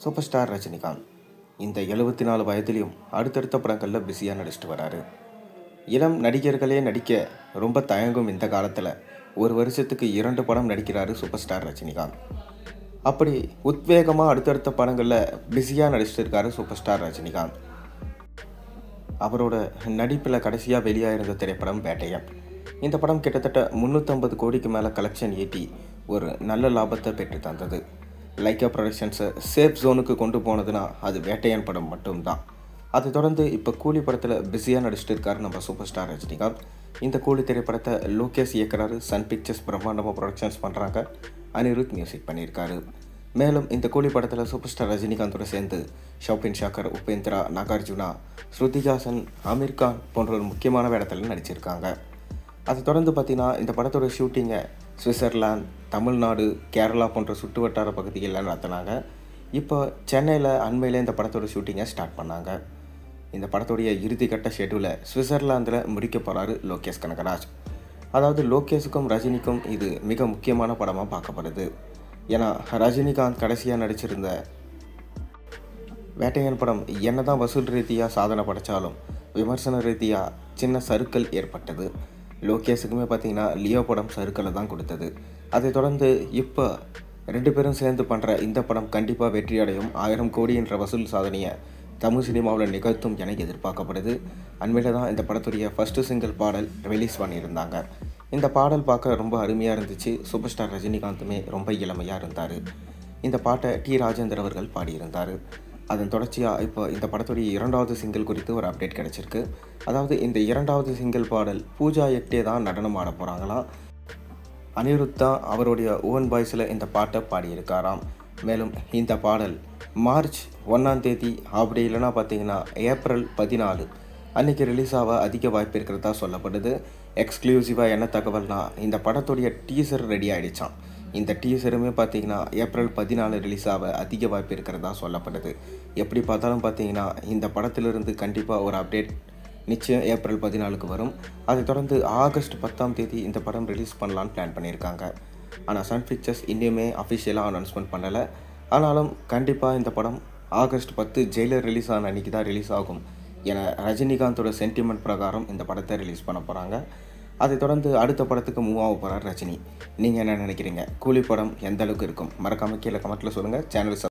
Super star Rajinikanth இந்த 74 வயதிலையும் அடுத்தடுத்த படங்களில் பிஸியாக நடிச்சிட்டு வராரு. இளம் நடிகர்களே நடிக்க ரொம்ப தயங்கும் இந்த காலத்தில் ஒரு வருஷத்துக்கு 2 படம் நடிக்கிறாரு சூப்பர் ஸ்டார் ரஜினிகாந்த். அப்படி உத்வேகமாக அடுத்தடுத்த படங்களில் பிஸியாக நடிச்சிட்டு இருக்காரு சூப்பர் ஸ்டார் ரஜினிகாந்த். அவரோட நடிப்பில் கடைசியாக வெளியாயிருந்த திரைப்படம் வேட்டையன். இந்த படம் கிட்டத்தட்ட 350 கோடிக்கு மேலே கலெக்ஷன் ஈட்டி ஒரு நல்ல லாபத்தை பெற்று தந்தது. லைக்கா ப்ரொடக்ஷன்ஸை சேஃப் ஜோனுக்கு கொண்டு போனதுன்னா அது வேட்டையன் படம் மட்டும்தான். அதை தொடர்ந்து இப்போ கூலி படத்தில் பிஸியாக நடிச்சிட்டு இருக்காரு நம்ம சூப்பர் ஸ்டார் ரஜினிகாந்த். இந்த கூலி திரைப்படத்தை லோகேஷ் இயக்குறாரு. சன் பிக்சர்ஸ் பிரம்மாண்டமாக ப்ரொடக்ஷன்ஸ் பண்ணுறாங்க. அனிருத் மியூசிக் பண்ணியிருக்காரு. மேலும் இந்த கூலி படத்தில் சூப்பர் ஸ்டார் ரஜினிகாந்தோட சேர்ந்து ஷாப்பின் ஷாக்கர், உபேந்திரா, நாகார்ஜுனா, ஸ்ருதிஹாசன், அமீர் கான் போன்ற ஒரு முக்கியமான வேடத்தில் நடிச்சிருக்காங்க. அதை தொடர்ந்து பார்த்தீங்கன்னா இந்த படத்தோட ஷூட்டிங்கை சுவிட்சர்லாந்து, தமிழ்நாடு, கேரளா போன்ற சுற்று வட்டார பகுதிகளில் நடத்தினாங்க. இப்போ சென்னையில் அண்மையில் இந்த படத்தோட ஷூட்டிங்கை ஸ்டார்ட் பண்ணாங்க. இந்த படத்துடைய இறுதிக்கட்ட ஷெட்யூலை சுவிட்சர்லாந்தில் முடிக்க போகிறாரு லோகேஷ் கனகராஜ். அதாவது லோகேஷுக்கும் ரஜினிக்கும் இது மிக முக்கியமான படமாக பார்க்கப்படுது. ஏன்னா ரஜினிகாந்த் கடைசியாக நடிச்சிருந்த வேட்டையன் படம் என்னதான் வசூல் ரீதியாக சாதனை படைத்தாலும் விமர்சன ரீதியாக சின்ன சறுக்கல் ஏற்பட்டது. லோகேஷுக்குமே பார்த்தீங்கன்னா லியோ படம் சறுக்கலை தான் கொடுத்தது. அதை தொடர்ந்து இப்போ 2 பேரும் சேர்ந்து பண்ணுற இந்த படம் கண்டிப்பாக வெற்றி அடையும், 1000 கோடி என்ற வசூல் சாதனையை தமிழ் சினிமாவில் நிகழ்த்தும் என எதிர்பார்க்கப்படுது. அண்மையில் தான் இந்த படத்துடைய ஃபஸ்ட்டு சிங்கிள் பாடல் ரிலீஸ் பண்ணியிருந்தாங்க. இந்த பாடல் பார்க்க ரொம்ப அருமையாக இருந்துச்சு. சூப்பர் ஸ்டார் ரஜினிகாந்துமே ரொம்ப இளமையாக இருந்தார். இந்த பாட்டை டி ராஜேந்தர் அவர்கள் பாடியிருந்தார். அதன் தொடர்ச்சியாக இப்போ இந்த படத்துடைய 2வது சிங்கிள் குறித்து ஒரு அப்டேட் கிடச்சிருக்கு. அதாவது இந்த 2வது சிங்கிள் பாடல் பூஜா ஹெக்டே தான் நடனம் ஆட போகிறாங்களாம். அனிருத் தான் அவருடைய ஓன் வாய்ஸில் இந்த பாட்டை பாடியிருக்காராம். மேலும் இந்த பாடல் மார்ச் 1ஆம் தேதி அப்படி இல்லைனா பார்த்தீங்கன்னா ஏப்ரல் 14 அன்றைக்கி ரிலீஸ் ஆக அதிக வாய்ப்பு இருக்கிறதா சொல்லப்படுது. எக்ஸ்க்ளூசிவாக என்ன தகவல்னா இந்த படத்துடைய டீசர் ரெடி ஆகிடுச்சான். இந்த டீசருமே பார்த்தீங்கன்னா ஏப்ரல் 14 ரிலீஸ் ஆக அதிக வாய்ப்பு இருக்கிறதா சொல்லப்படுது. எப்படி பார்த்தாலும் பார்த்தீங்கன்னா இந்த படத்திலிருந்து கண்டிப்பாக ஒரு அப்டேட் நிச்சயம் ஏப்ரல் 14க்கு வரும். அதை தொடர்ந்து ஆகஸ்ட் 10ஆம் தேதி இந்த படம் ரிலீஸ் பண்ணலான்னு பிளான் பண்ணியிருக்காங்க. ஆனால் சன் பிக்சர்ஸ் இன்னுமே அஃபிஷியலாக அனௌன்ஸ்மெண்ட் பண்ணலை. ஆனாலும் கண்டிப்பாக இந்த படம் ஆகஸ்ட் 10 ஜெயிலர் ரிலீஸ் ஆன அன்றைக்கி தான் ரிலீஸ் ஆகும் என ரஜினிகாந்தோட சென்டிமெண்ட் பிரகாரம் இந்த படத்தை ரிலீஸ் பண்ண போகிறாங்க. அதை தொடர்ந்து அடுத்த படத்துக்கு மூவ் ஆக போகிறார் ரஜினி. நீங்கள் என்ன நினைக்கிறீங்க? கூலி படம் எந்த அளவுக்கு இருக்கும்? மறக்காமல் கீழே கமெண்ட்டில் சொல்லுங்கள். சேனல்